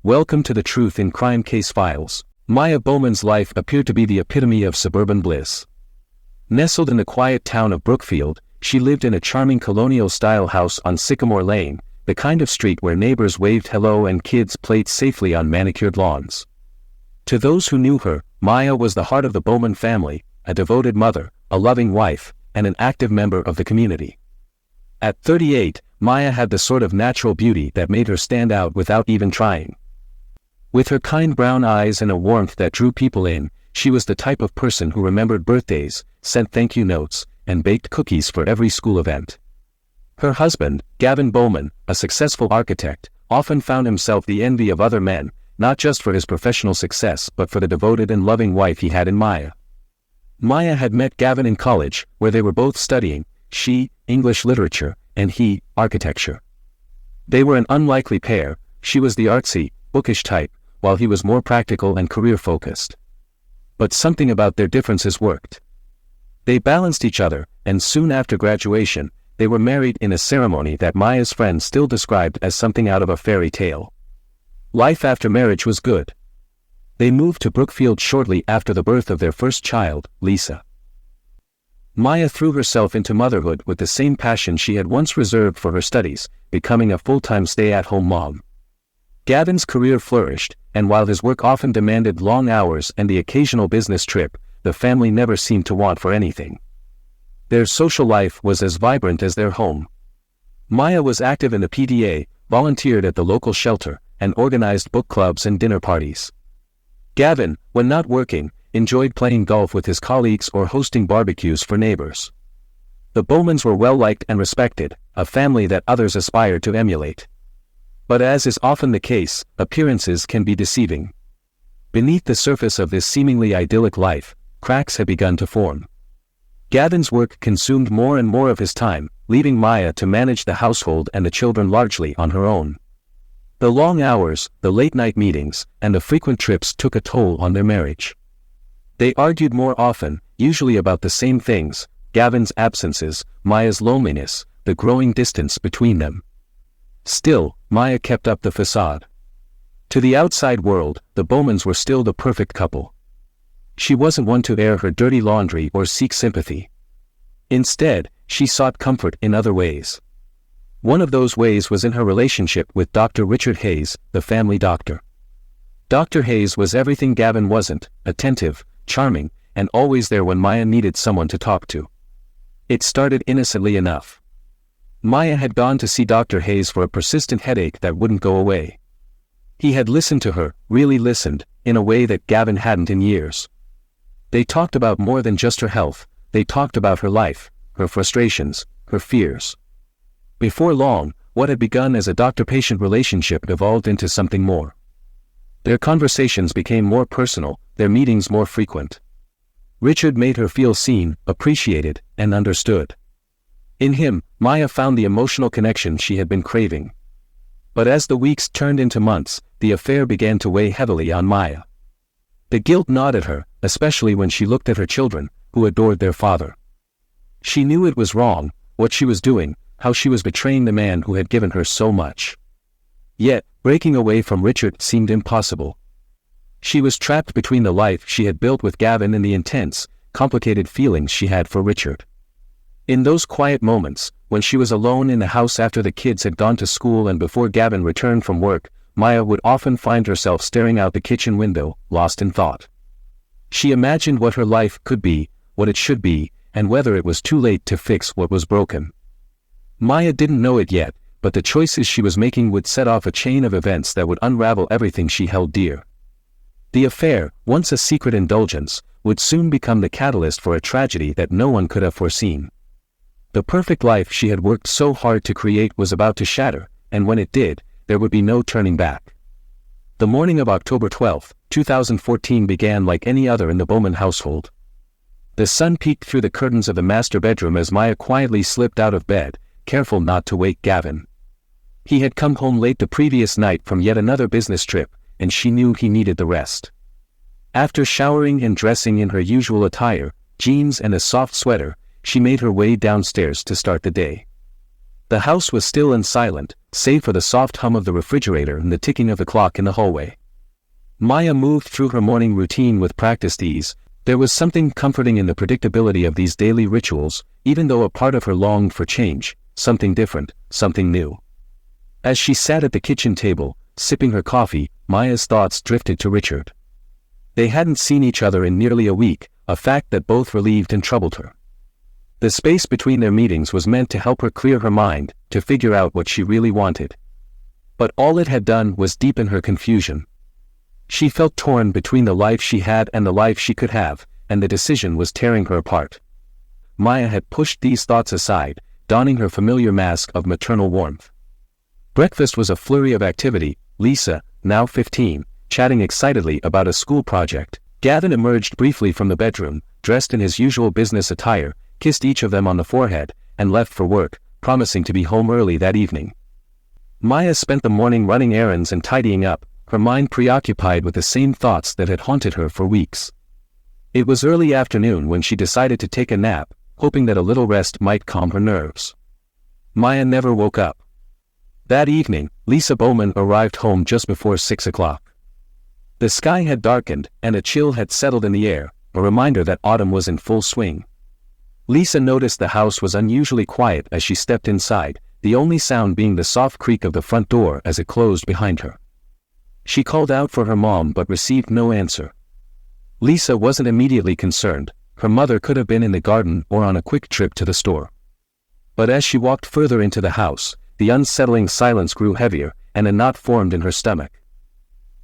Welcome to the Truth in Crime Case Files. Maya Bowman's life appeared to be the epitome of suburban bliss. Nestled in the quiet town of Brookfield, she lived in a charming colonial-style house on Sycamore Lane, the kind of street where neighbors waved hello and kids played safely on manicured lawns. To those who knew her, Maya was the heart of the Bowman family, a devoted mother, a loving wife, and an active member of the community. At 38, Maya had the sort of natural beauty that made her stand out without even trying. With her kind brown eyes and a warmth that drew people in, she was the type of person who remembered birthdays, sent thank-you notes, and baked cookies for every school event. Her husband, Gavin Bowman, a successful architect, often found himself the envy of other men, not just for his professional success but for the devoted and loving wife he had in Maya. Maya had met Gavin in college, where they were both studying, she, English literature, and he, architecture. They were an unlikely pair. She was the artsy, bookish type, while he was more practical and career-focused. But something about their differences worked. They balanced each other, and soon after graduation, they were married in a ceremony that Maya's friends still described as something out of a fairy tale. Life after marriage was good. They moved to Brookfield shortly after the birth of their first child, Lisa. Maya threw herself into motherhood with the same passion she had once reserved for her studies, becoming a full-time stay-at-home mom. Gavin's career flourished, and while his work often demanded long hours and the occasional business trip, the family never seemed to want for anything. Their social life was as vibrant as their home. Maya was active in the PTA, volunteered at the local shelter, and organized book clubs and dinner parties. Gavin, when not working, enjoyed playing golf with his colleagues or hosting barbecues for neighbors. The Bowmans were well-liked and respected, a family that others aspired to emulate. But as is often the case, appearances can be deceiving. Beneath the surface of this seemingly idyllic life, cracks had begun to form. Gavin's work consumed more and more of his time, leaving Maya to manage the household and the children largely on her own. The long hours, the late-night meetings, and the frequent trips took a toll on their marriage. They argued more often, usually about the same things: Gavin's absences, Maya's loneliness, the growing distance between them. Still, Maya kept up the facade. To the outside world, the Bowmans were still the perfect couple. She wasn't one to air her dirty laundry or seek sympathy. Instead, she sought comfort in other ways. One of those ways was in her relationship with Dr. Richard Hayes, the family doctor. Dr. Hayes was everything Gavin wasn't: attentive, charming, and always there when Maya needed someone to talk to. It started innocently enough. Maya had gone to see Dr. Hayes for a persistent headache that wouldn't go away. He had listened to her, really listened, in a way that Gavin hadn't in years. They talked about more than just her health. They talked about her life, her frustrations, her fears. Before long, what had begun as a doctor-patient relationship evolved into something more. Their conversations became more personal, their meetings more frequent. Richard made her feel seen, appreciated, and understood. In him, Maya found the emotional connection she had been craving. But as the weeks turned into months, the affair began to weigh heavily on Maya. The guilt gnawed at her, especially when she looked at her children, who adored their father. She knew it was wrong, what she was doing, how she was betraying the man who had given her so much. Yet, breaking away from Richard seemed impossible. She was trapped between the life she had built with Gavin and the intense, complicated feelings she had for Richard. In those quiet moments, when she was alone in the house after the kids had gone to school and before Gavin returned from work, Maya would often find herself staring out the kitchen window, lost in thought. She imagined what her life could be, what it should be, and whether it was too late to fix what was broken. Maya didn't know it yet, but the choices she was making would set off a chain of events that would unravel everything she held dear. The affair, once a secret indulgence, would soon become the catalyst for a tragedy that no one could have foreseen. The perfect life she had worked so hard to create was about to shatter, and when it did, there would be no turning back. The morning of October 12, 2014 began like any other in the Bowman household. The sun peeked through the curtains of the master bedroom as Maya quietly slipped out of bed, careful not to wake Gavin. He had come home late the previous night from yet another business trip, and she knew he needed the rest. After showering and dressing in her usual attire, jeans and a soft sweater, she made her way downstairs to start the day. The house was still and silent, save for the soft hum of the refrigerator and the ticking of the clock in the hallway. Maya moved through her morning routine with practiced ease. There was something comforting in the predictability of these daily rituals, even though a part of her longed for change, something different, something new. As she sat at the kitchen table, sipping her coffee, Maya's thoughts drifted to Richard. They hadn't seen each other in nearly a week, a fact that both relieved and troubled her. The space between their meetings was meant to help her clear her mind, to figure out what she really wanted. But all it had done was deepen her confusion. She felt torn between the life she had and the life she could have, and the decision was tearing her apart. Maya had pushed these thoughts aside, donning her familiar mask of maternal warmth. Breakfast was a flurry of activity. Lisa, now 15, chatting excitedly about a school project. Gavin emerged briefly from the bedroom, dressed in his usual business attire, kissed each of them on the forehead, and left for work, promising to be home early that evening. Maya spent the morning running errands and tidying up, her mind preoccupied with the same thoughts that had haunted her for weeks. It was early afternoon when she decided to take a nap, hoping that a little rest might calm her nerves. Maya never woke up. That evening, Lisa Bowman arrived home just before 6 o'clock. The sky had darkened, and a chill had settled in the air, a reminder that autumn was in full swing. Lisa noticed the house was unusually quiet as she stepped inside, the only sound being the soft creak of the front door as it closed behind her. She called out for her mom but received no answer. Lisa wasn't immediately concerned. Her mother could have been in the garden or on a quick trip to the store. But as she walked further into the house, the unsettling silence grew heavier, and a knot formed in her stomach.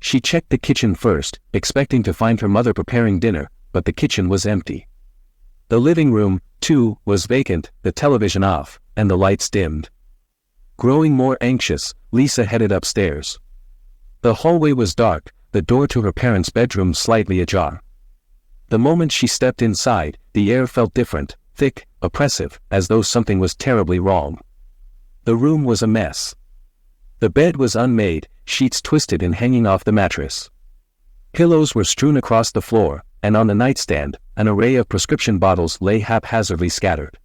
She checked the kitchen first, expecting to find her mother preparing dinner, but the kitchen was empty. The living room, too, was vacant, the television off, and the lights dimmed. Growing more anxious, Lisa headed upstairs. The hallway was dark, the door to her parents' bedroom slightly ajar. The moment she stepped inside, the air felt different, thick, oppressive, as though something was terribly wrong. The room was a mess. The bed was unmade, sheets twisted and hanging off the mattress. Pillows were strewn across the floor, and on the nightstand, an array of prescription bottles lay haphazardly scattered.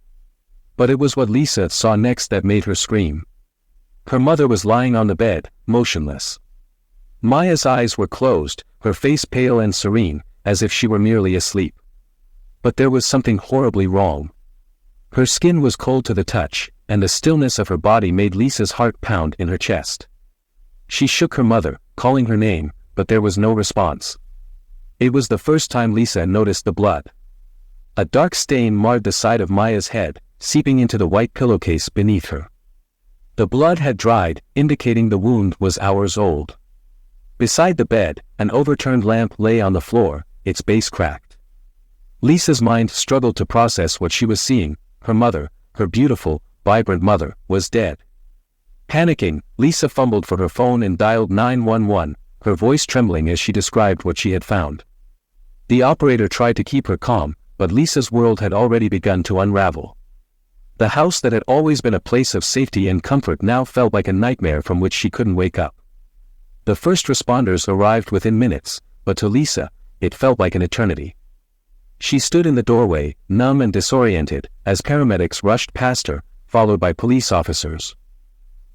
But it was what Lisa saw next that made her scream. Her mother was lying on the bed, motionless. Maya's eyes were closed, her face pale and serene, as if she were merely asleep. But there was something horribly wrong. Her skin was cold to the touch, and the stillness of her body made Lisa's heart pound in her chest. She shook her mother, calling her name, but there was no response. It was the first time Lisa noticed the blood. A dark stain marred the side of Maya's head, seeping into the white pillowcase beneath her. The blood had dried, indicating the wound was hours old. Beside the bed, an overturned lamp lay on the floor, its base cracked. Lisa's mind struggled to process what she was seeing. Her mother, her beautiful, vibrant mother, was dead. Panicking, Lisa fumbled for her phone and dialed 911, her voice trembling as she described what she had found. The operator tried to keep her calm, but Lisa's world had already begun to unravel. The house that had always been a place of safety and comfort now felt like a nightmare from which she couldn't wake up. The first responders arrived within minutes, but to Lisa, it felt like an eternity. She stood in the doorway, numb and disoriented, as paramedics rushed past her, followed by police officers.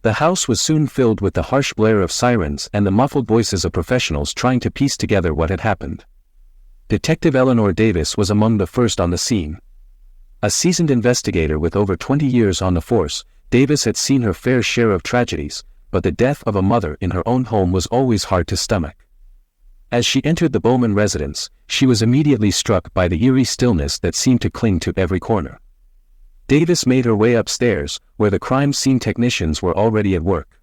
The house was soon filled with the harsh blare of sirens and the muffled voices of professionals trying to piece together what had happened. Detective Eleanor Davis was among the first on the scene. A seasoned investigator with over 20 years on the force, Davis had seen her fair share of tragedies, but the death of a mother in her own home was always hard to stomach. As she entered the Bowman residence, she was immediately struck by the eerie stillness that seemed to cling to every corner. Davis made her way upstairs, where the crime scene technicians were already at work.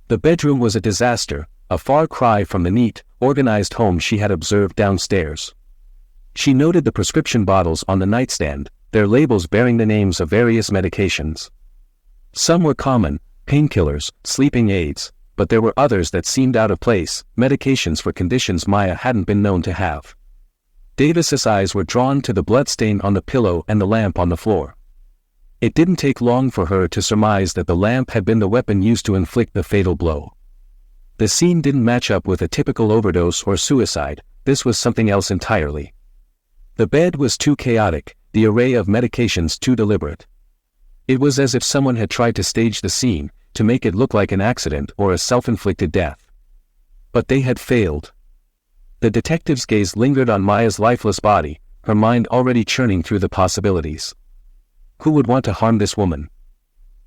The bedroom was a disaster, a far cry from the neat, organized home she had observed downstairs. She noted the prescription bottles on the nightstand, their labels bearing the names of various medications. Some were common, painkillers, sleeping aids, but there were others that seemed out of place, medications for conditions Maya hadn't been known to have. Davis's eyes were drawn to the bloodstain on the pillow and the lamp on the floor. It didn't take long for her to surmise that the lamp had been the weapon used to inflict the fatal blow. The scene didn't match up with a typical overdose or suicide, this was something else entirely. The bed was too chaotic, the array of medications too deliberate. It was as if someone had tried to stage the scene, to make it look like an accident or a self-inflicted death. But they had failed. The detective's gaze lingered on Maya's lifeless body, her mind already churning through the possibilities. Who would want to harm this woman?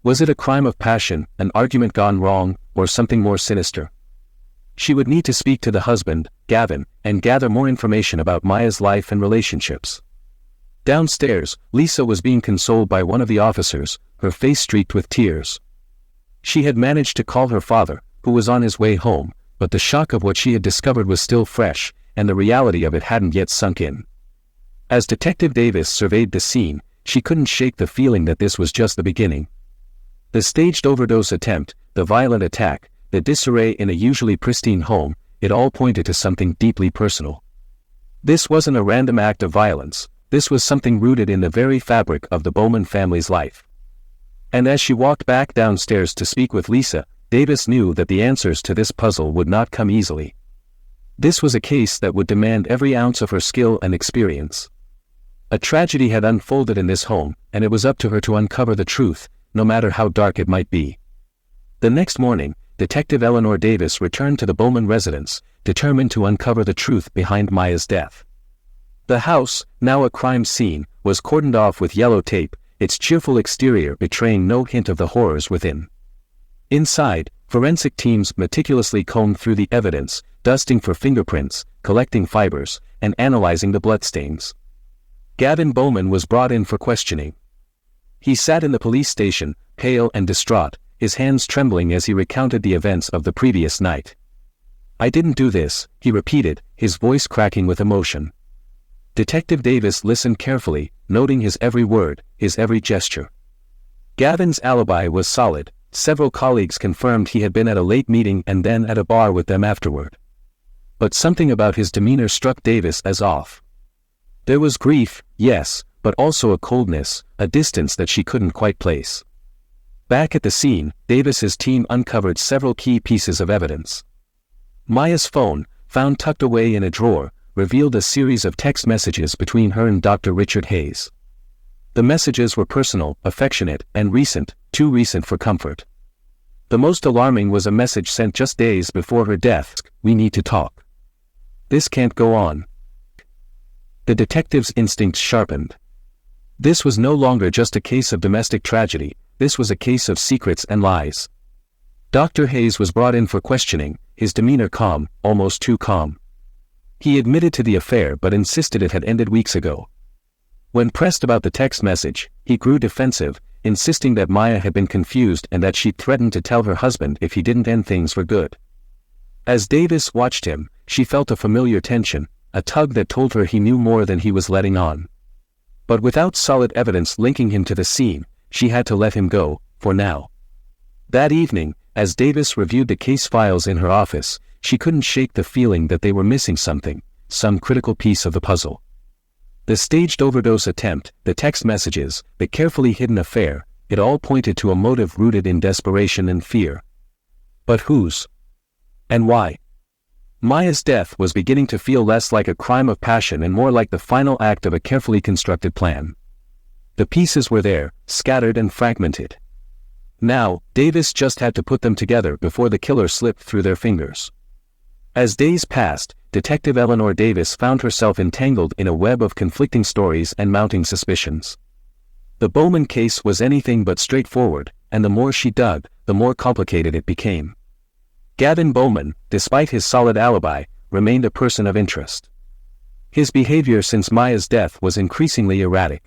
Was it a crime of passion, an argument gone wrong, or something more sinister? She would need to speak to the husband, Gavin, and gather more information about Maya's life and relationships. Downstairs, Lisa was being consoled by one of the officers, her face streaked with tears. She had managed to call her father, who was on his way home, but the shock of what she had discovered was still fresh, and the reality of it hadn't yet sunk in. As Detective Davis surveyed the scene, she couldn't shake the feeling that this was just the beginning. The staged overdose attempt, the violent attack, the disarray in a usually pristine home, it all pointed to something deeply personal. This wasn't a random act of violence, this was something rooted in the very fabric of the Bowman family's life. And as she walked back downstairs to speak with Lisa, Davis knew that the answers to this puzzle would not come easily. This was a case that would demand every ounce of her skill and experience. A tragedy had unfolded in this home, and it was up to her to uncover the truth, no matter how dark it might be. The next morning, Detective Eleanor Davis returned to the Bowman residence, determined to uncover the truth behind Maya's death. The house, now a crime scene, was cordoned off with yellow tape, its cheerful exterior betraying no hint of the horrors within. Inside, forensic teams meticulously combed through the evidence, dusting for fingerprints, collecting fibers, and analyzing the bloodstains. Gavin Bowman was brought in for questioning. He sat in the police station, pale and distraught, his hands trembling as he recounted the events of the previous night. "I didn't do this," he repeated, his voice cracking with emotion. Detective Davis listened carefully, noting his every word, his every gesture. Gavin's alibi was solid. Several colleagues confirmed he had been at a late meeting and then at a bar with them afterward. But something about his demeanor struck Davis as off. There was grief, yes, but also a coldness, a distance that she couldn't quite place. Back at the scene, Davis's team uncovered several key pieces of evidence. Maya's phone, found tucked away in a drawer, revealed a series of text messages between her and Dr. Richard Hayes. The messages were personal, affectionate, and recent, too recent for comfort. The most alarming was a message sent just days before her death: "We need to talk. This can't go on." The detective's instincts sharpened. This was no longer just a case of domestic tragedy, this was a case of secrets and lies. Dr. Hayes was brought in for questioning, his demeanor calm, almost too calm. He admitted to the affair but insisted it had ended weeks ago. When pressed about the text message, he grew defensive, insisting that Maya had been confused and that she'd threatened to tell her husband if he didn't end things for good. As Davis watched him, she felt a familiar tension, a tug that told her he knew more than he was letting on. But without solid evidence linking him to the scene, she had to let him go, for now. That evening, as Davis reviewed the case files in her office, she couldn't shake the feeling that they were missing something, some critical piece of the puzzle. The staged overdose attempt, the text messages, the carefully hidden affair, it all pointed to a motive rooted in desperation and fear. But whose? And why? Maya's death was beginning to feel less like a crime of passion and more like the final act of a carefully constructed plan. The pieces were there, scattered and fragmented. Now, Davis just had to put them together before the killer slipped through their fingers. As days passed, Detective Eleanor Davis found herself entangled in a web of conflicting stories and mounting suspicions. The Bowman case was anything but straightforward, and the more she dug, the more complicated it became. Gavin Bowman, despite his solid alibi, remained a person of interest. His behavior since Maya's death was increasingly erratic.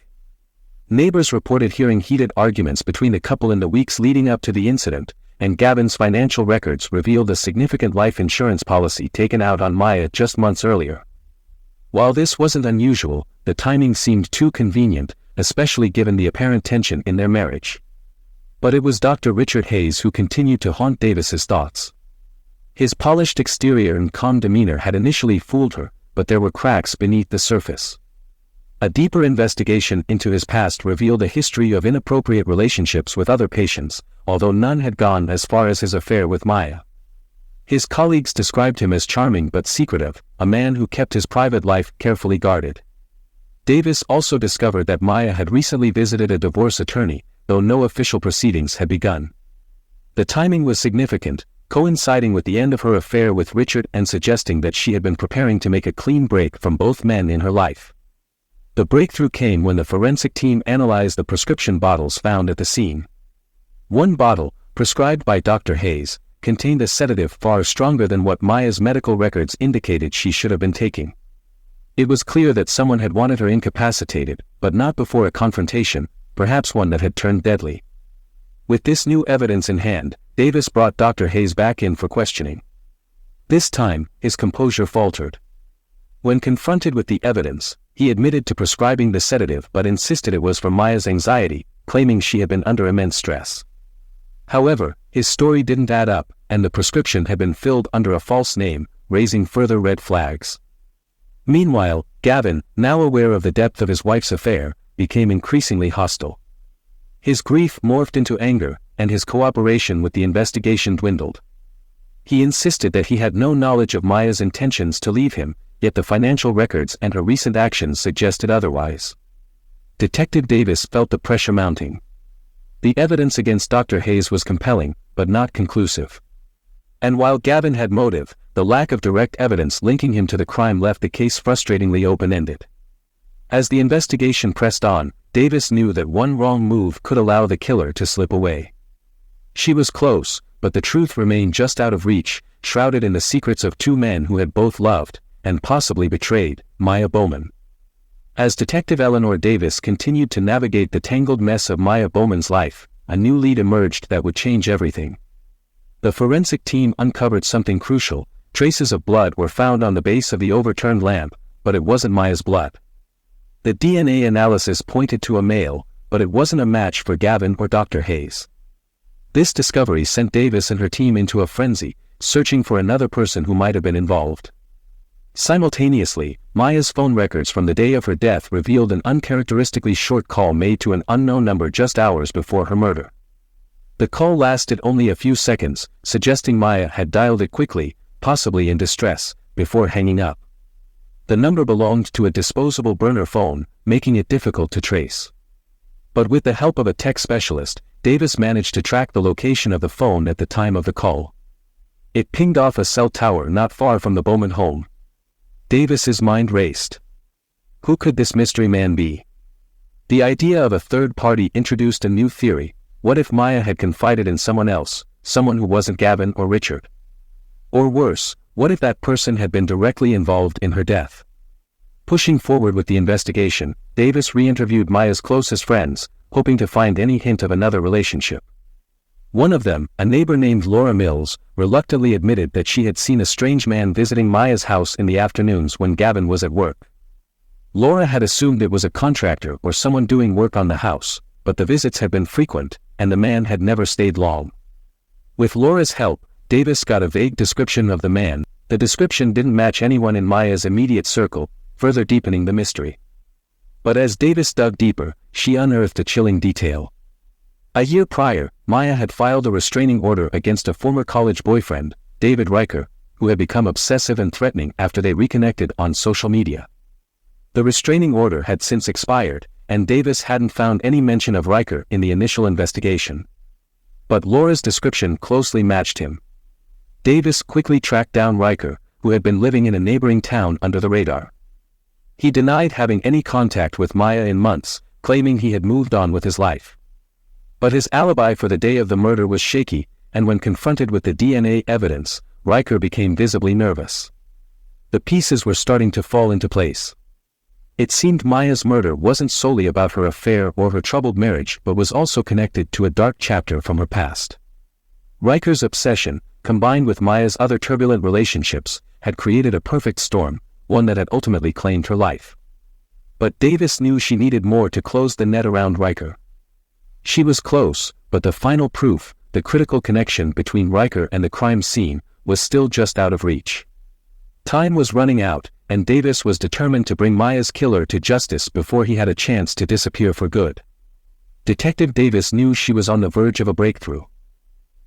Neighbors reported hearing heated arguments between the couple in the weeks leading up to the incident, and Gavin's financial records revealed a significant life insurance policy taken out on Maya just months earlier. While this wasn't unusual, the timing seemed too convenient, especially given the apparent tension in their marriage. But it was Dr. Richard Hayes who continued to haunt Davis's thoughts. His polished exterior and calm demeanor had initially fooled her, but there were cracks beneath the surface. A deeper investigation into his past revealed a history of inappropriate relationships with other patients, although none had gone as far as his affair with Maya. His colleagues described him as charming but secretive, a man who kept his private life carefully guarded. Davis also discovered that Maya had recently visited a divorce attorney, though no official proceedings had begun. The timing was significant, coinciding with the end of her affair with Richard and suggesting that she had been preparing to make a clean break from both men in her life. The breakthrough came when the forensic team analyzed the prescription bottles found at the scene. One bottle, prescribed by Dr. Hayes, contained a sedative far stronger than what Maya's medical records indicated she should have been taking. It was clear that someone had wanted her incapacitated, but not before a confrontation, perhaps one that had turned deadly. With this new evidence in hand, Davis brought Dr. Hayes back in for questioning. This time, his composure faltered. When confronted with the evidence, he admitted to prescribing the sedative but insisted it was for Maya's anxiety, claiming she had been under immense stress. However, his story didn't add up, and the prescription had been filled under a false name, raising further red flags. Meanwhile, Gavin, now aware of the depth of his wife's affair, became increasingly hostile. His grief morphed into anger, and his cooperation with the investigation dwindled. He insisted that he had no knowledge of Maya's intentions to leave him, yet the financial records and her recent actions suggested otherwise. Detective Davis felt the pressure mounting. The evidence against Dr. Hayes was compelling, but not conclusive. And while Gavin had motive, the lack of direct evidence linking him to the crime left the case frustratingly open-ended. As the investigation pressed on, Davis knew that one wrong move could allow the killer to slip away. She was close, but the truth remained just out of reach, shrouded in the secrets of two men who had both loved, and possibly betrayed, Maya Bowman. As Detective Eleanor Davis continued to navigate the tangled mess of Maya Bowman's life, a new lead emerged that would change everything. The forensic team uncovered something crucial. Traces of blood were found on the base of the overturned lamp, but it wasn't Maya's blood. The DNA analysis pointed to a male, but it wasn't a match for Gavin or Dr. Hayes. This discovery sent Davis and her team into a frenzy, searching for another person who might have been involved. Simultaneously, Maya's phone records from the day of her death revealed an uncharacteristically short call made to an unknown number just hours before her murder. The call lasted only a few seconds, suggesting Maya had dialed it quickly, possibly in distress, before hanging up. The number belonged to a disposable burner phone, making it difficult to trace. But with the help of a tech specialist, Davis managed to track the location of the phone at the time of the call. It pinged off a cell tower not far from the Bowman home. Davis's mind raced. Who could this mystery man be? The idea of a third party introduced a new theory. What if Maya had confided in someone else, someone who wasn't Gavin or Richard? Or worse, what if that person had been directly involved in her death? Pushing forward with the investigation, Davis re-interviewed Maya's closest friends, hoping to find any hint of another relationship. One of them, a neighbor named Laura Mills, reluctantly admitted that she had seen a strange man visiting Maya's house in the afternoons when Gavin was at work. Laura had assumed it was a contractor or someone doing work on the house, but the visits had been frequent, and the man had never stayed long. With Laura's help, Davis got a vague description of the man. The description didn't match anyone in Maya's immediate circle, further deepening the mystery. But as Davis dug deeper, she unearthed a chilling detail. A year prior, Maya had filed a restraining order against a former college boyfriend, David Riker, who had become obsessive and threatening after they reconnected on social media. The restraining order had since expired, and Davis hadn't found any mention of Riker in the initial investigation. But Laura's description closely matched him. Davis quickly tracked down Riker, who had been living in a neighboring town under the radar. He denied having any contact with Maya in months, claiming he had moved on with his life. But his alibi for the day of the murder was shaky, and when confronted with the DNA evidence, Riker became visibly nervous. The pieces were starting to fall into place. It seemed Maya's murder wasn't solely about her affair or her troubled marriage but was also connected to a dark chapter from her past. Riker's obsession, combined with Maya's other turbulent relationships, had created a perfect storm, one that had ultimately claimed her life. But Davis knew she needed more to close the net around Riker. She was close, but the final proof, the critical connection between Riker and the crime scene, was still just out of reach. Time was running out, and Davis was determined to bring Maya's killer to justice before he had a chance to disappear for good. Detective Davis knew she was on the verge of a breakthrough.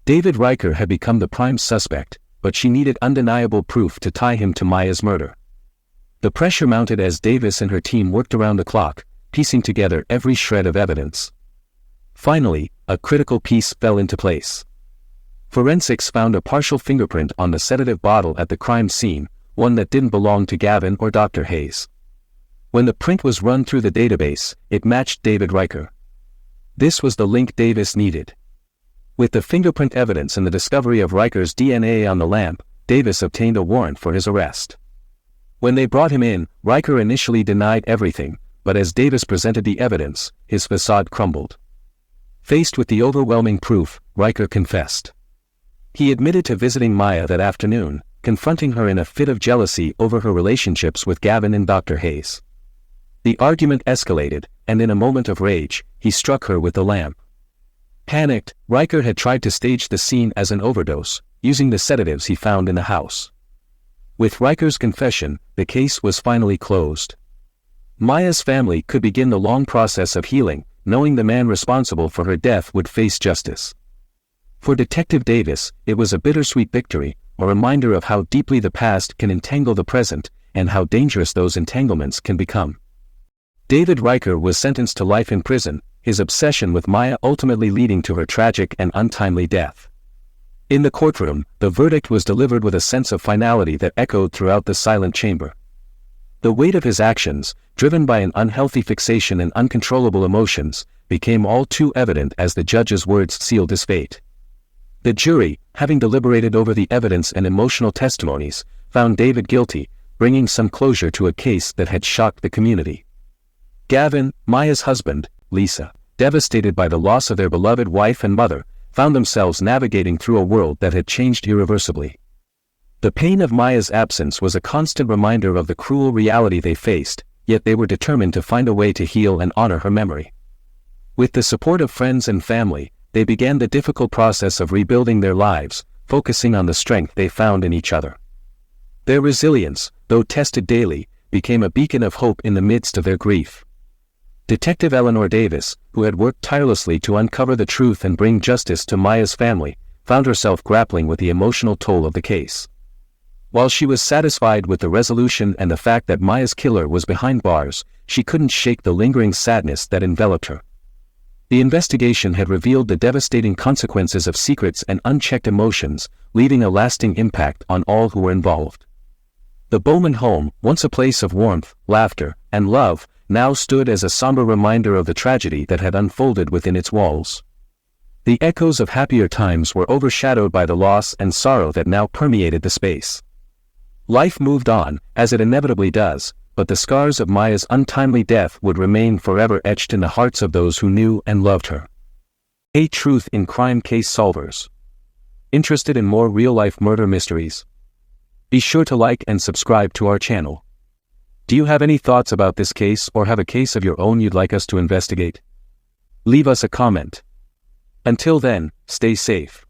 David Riker had become the prime suspect, but she needed undeniable proof to tie him to Maya's murder. The pressure mounted as Davis and her team worked around the clock, piecing together every shred of evidence. Finally, a critical piece fell into place. Forensics found a partial fingerprint on the sedative bottle at the crime scene, one that didn't belong to Gavin or Dr. Hayes. When the print was run through the database, it matched David Riker. This was the link Davis needed. With the fingerprint evidence and the discovery of Riker's DNA on the lamp, Davis obtained a warrant for his arrest. When they brought him in, Riker initially denied everything, but as Davis presented the evidence, his facade crumbled. Faced with the overwhelming proof, Riker confessed. He admitted to visiting Maya that afternoon, confronting her in a fit of jealousy over her relationships with Gavin and Dr. Hayes. The argument escalated, and in a moment of rage, he struck her with the lamp. Panicked, Riker had tried to stage the scene as an overdose, using the sedatives he found in the house. With Riker's confession, the case was finally closed. Maya's family could begin the long process of healing, knowing the man responsible for her death would face justice. For Detective Davis, it was a bittersweet victory, a reminder of how deeply the past can entangle the present, and how dangerous those entanglements can become. David Riker was sentenced to life in prison, his obsession with Maya ultimately leading to her tragic and untimely death. In the courtroom, the verdict was delivered with a sense of finality that echoed throughout the silent chamber. The weight of his actions, driven by an unhealthy fixation and uncontrollable emotions, became all too evident as the judge's words sealed his fate. The jury, having deliberated over the evidence and emotional testimonies, found David guilty, bringing some closure to a case that had shocked the community. Gavin, Maya's husband, Lisa, devastated by the loss of their beloved wife and mother, found themselves navigating through a world that had changed irreversibly. The pain of Maya's absence was a constant reminder of the cruel reality they faced, yet they were determined to find a way to heal and honor her memory. With the support of friends and family, they began the difficult process of rebuilding their lives, focusing on the strength they found in each other. Their resilience, though tested daily, became a beacon of hope in the midst of their grief. Detective Eleanor Davis, who had worked tirelessly to uncover the truth and bring justice to Maya's family, found herself grappling with the emotional toll of the case. While she was satisfied with the resolution and the fact that Maya's killer was behind bars, she couldn't shake the lingering sadness that enveloped her. The investigation had revealed the devastating consequences of secrets and unchecked emotions, leaving a lasting impact on all who were involved. The Bowman home, once a place of warmth, laughter, and love, now stood as a somber reminder of the tragedy that had unfolded within its walls. The echoes of happier times were overshadowed by the loss and sorrow that now permeated the space. Life moved on, as it inevitably does, but the scars of Maya's untimely death would remain forever etched in the hearts of those who knew and loved her. A Truth in Crime Case Solvers. Interested in more real-life murder mysteries? Be sure to like and subscribe to our channel. Do you have any thoughts about this case or have a case of your own you'd like us to investigate? Leave us a comment. Until then, stay safe.